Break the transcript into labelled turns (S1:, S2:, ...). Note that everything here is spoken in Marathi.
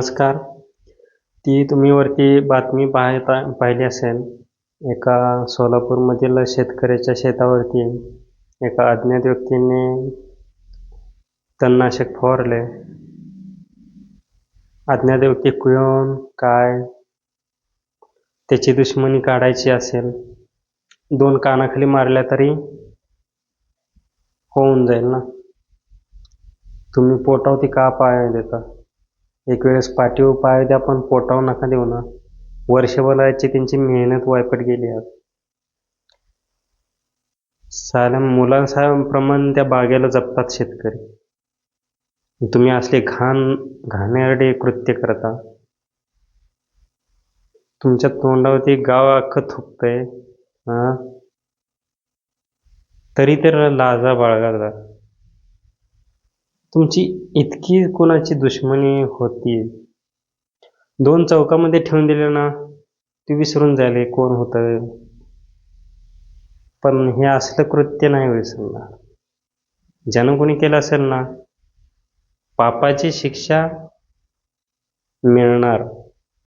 S1: नमस्कार. ती तुम्ही वरती बातमी पाहिली असेल. एका सोलापूरमधील शेतकऱ्याच्या शेतावरती एका अज्ञात व्यक्तीने तणनाशक फवारले. अज्ञात व्यक्ती कोण, काय, त्याची दुश्मनी काढायची असेल, 2 कानाखाली मारल्या तरी होऊन जाईल ना. तुम्ही पोटावरती का पाय देता? एक वेळेस पाठीवर पाय द्या, पण पोटावर नका देऊ ना. वर्षभराची त्यांची मेहनत वायपट गेली आहे. साल्या मुलांप्रमाणे त्या बागेला जपतात शेतकरी. तुम्ही असले घाणेरडे कृत्य करता. तुमच्या तोंडावरती गाव अख्खं थुकतंय, तरी तर लाजा बाळगा. तुमची इतकी कोणाची दुश्मनी होती, 2 चौकामध्ये ठेवून दिले ना, ते विसरून जायले कोण होतं. पण हे असलं कृत्य नाही विसरणार. ज्यानं कोणी केलं असेल ना, पापाची शिक्षा मिळणार.